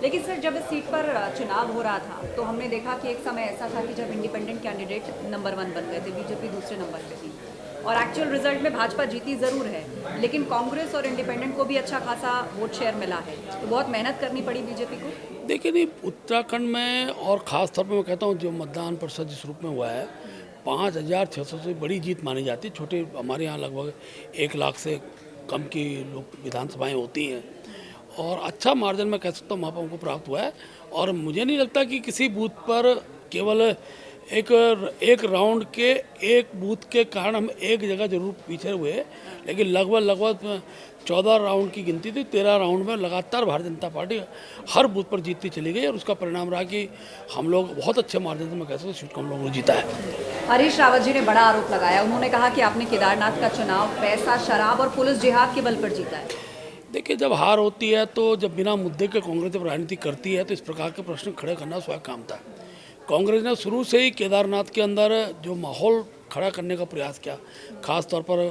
लेकिन सर जब इस सीट पर चुनाव हो रहा था तो हमने देखा कि एक समय ऐसा था कि जब इंडिपेंडेंट कैंडिडेट नंबर 1 बन गए थे, बीजेपी दूसरे नंबर पे थी और एक्चुअल रिजल्ट में भाजपा जीती ज़रूर है, लेकिन कांग्रेस और इंडिपेंडेंट को भी अच्छा खासा वोट शेयर मिला है, तो बहुत मेहनत करनी पड़ी बीजेपी को। देखिए नहीं, उत्तराखंड में और ख़ास तौर पे मैं कहता हूँ जो मतदान प्रतिशत जिस रूप में हुआ है 5,600 से बड़ी जीत मानी जाती है। छोटे हमारे यहाँ लगभग 1 लाख से कम की लोग विधानसभाएं होती हैं और अच्छा मार्जिन मैं कह सकता हूँ वहाँ पर हमको प्राप्त हुआ है। और मुझे नहीं लगता कि किसी बूथ पर केवल एक एक राउंड के एक बूथ के कारण हम एक जगह जरूर पीछे हुए, लेकिन लगभग 14 राउंड की गिनती थी। 13 राउंड में लगातार भारतीय जनता पार्टी हर बूथ पर जीतती चली गई और उसका परिणाम रहा कि हम लोग बहुत अच्छे मार्जिन से मैं कह सकता हूँ सीट को हम लोगों ने जीता है। हरीश रावत जी ने बड़ा आरोप लगाया, उन्होंने कहा कि आपने केदारनाथ का चुनाव पैसा, शराब और पुलिस जिहाद के बल पर जीता है। देखिए, जब हार होती है तो जब बिना मुद्दे के कांग्रेस जब राजनीति करती है तो इस प्रकार के प्रश्न खड़े करना स्वयं काम था। कांग्रेस ने शुरू से ही केदारनाथ के अंदर जो माहौल खड़ा करने का प्रयास किया, खास तौर पर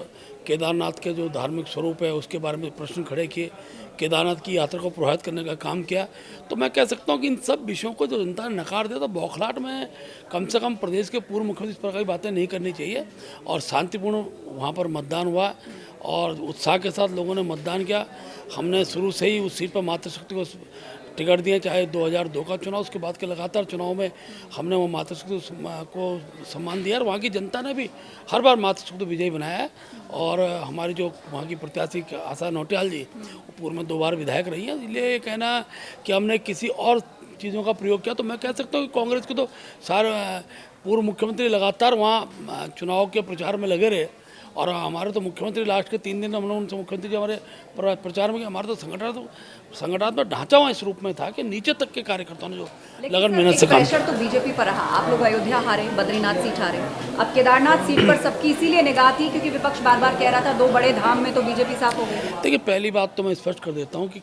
केदारनाथ के जो धार्मिक स्वरूप है उसके बारे में प्रश्न खड़े किए, केदारनाथ की यात्रा को प्रभावित करने का काम किया। तो मैं कह सकता हूँ कि इन सब विषयों को जो जनता ने नकार दिया तो बौखलाहट में कम से कम प्रदेश के पूर्व मुख्यमंत्री इस प्रकार की बातें नहीं करनी चाहिए। और शांतिपूर्ण वहाँ पर मतदान हुआ और उत्साह के साथ लोगों ने मतदान किया। हमने शुरू से ही उस सीट पर मातृशक्ति को टिकट दिए, चाहे 2002 का चुनाव, उसके बाद के लगातार चुनाव में हमने वो मातृशक्ति को सम्मान दिया और वहाँ की जनता ने भी हर बार मातृशक्ति को विजयी बनाया है। और हमारी जो वहाँ की प्रत्याशी आशा नौटियाल जी, वो पूर्व में 2 बार विधायक रही हैं। इसलिए ये कहना कि हमने किसी और चीज़ों का प्रयोग किया, तो मैं कह सकता हूँ कि कांग्रेस के तो सारे पूर्व मुख्यमंत्री लगातार वहाँ चुनाव के प्रचार में लगे रहे और हमारे तो मुख्यमंत्री लास्ट के 3 दिन हम लोग उनसे मुख्यमंत्री जी हमारे प्रचार में, हमारे तो संगठनात्मक ढांचा वहाँ इस रूप में था कि नीचे तक के कार्यकर्ताओं ने जो लगन मेहनत से काम प्रेशर तो बीजेपी पर रहा, आप लोग अयोध्या हारे, बद्रीनाथ सीट हारे, अब केदारनाथ सीट पर सबकी इसीलिए निगाह थी क्योंकि विपक्ष बार बार कह रहा था 2 बड़े धाम में तो बीजेपी साफ हो गई। देखिए, पहली बात तो मैं स्पष्ट कर देता हूँ कि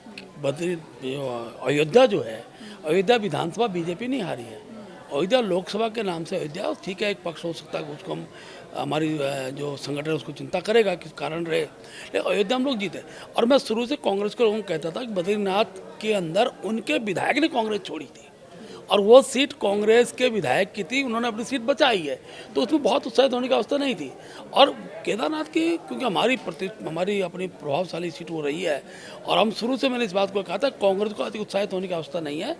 अयोध्या जो है, अयोध्या विधानसभा बीजेपी नहीं हारी है। अयोध्या लोकसभा के नाम से अयोध्या, ठीक है एक पक्ष हो सकता है उसको हम हमारी जो संगठन है उसको चिंता करेगा किस कारण रहे, लेकिन अयोध्या हम लोग जीते। और मैं शुरू से कांग्रेस को लोगों को कहता था कि बद्रीनाथ के अंदर उनके विधायक ने कांग्रेस छोड़ी थी और वो सीट कांग्रेस के विधायक की थी, उन्होंने अपनी सीट बचाई है, तो उसमें बहुत उत्साहित होने की अवस्था नहीं थी। और केदारनाथ की क्योंकि हमारी अपनी प्रभावशाली सीट हो रही है और हम शुरू से मैंने इस बात को कहा था कांग्रेस को अधिक उत्साहित होने की अवस्था नहीं है।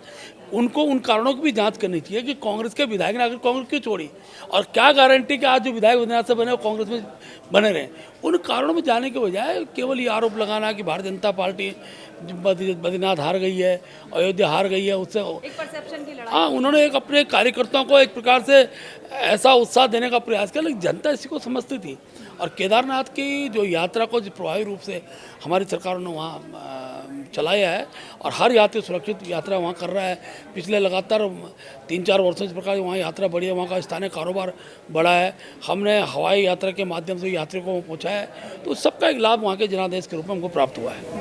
उनको उन कारणों की भी जांच करनी चाहिए कि कांग्रेस के विधायक ने आखिर कांग्रेस क्यों छोड़ी और क्या गारंटी कि आज जो विधायक बद्रीनाथ से बने वो कांग्रेस में बने रहें। उन कारणों में जाने के बजाय केवल ये आरोप लगाना कि भारतीय जनता पार्टी बद्रीनाथ हार गई है, अयोध्या हार गई है, उससे एक परसेप्शन की लड़ाई। हाँ, उन्होंने एक अपने कार्यकर्ताओं को एक प्रकार से ऐसा उत्साह देने का प्रयास किया, लेकिन जनता इसी को समझती थी। और केदारनाथ की जो यात्रा को जो प्रभावी रूप से हमारी सरकार ने वहाँ चलाया है और हर यात्री सुरक्षित यात्रा वहाँ कर रहा है। पिछले लगातार 3-4 वर्षों से प्रकार वहाँ यात्रा बढ़ी है, वहाँ का स्थानीय कारोबार बढ़ा है। हमने हवाई यात्रा के माध्यम से यात्रियों को पहुँचाया है, तो सबका एक लाभ वहाँ के जनादेश के रूप में हमको प्राप्त हुआ है।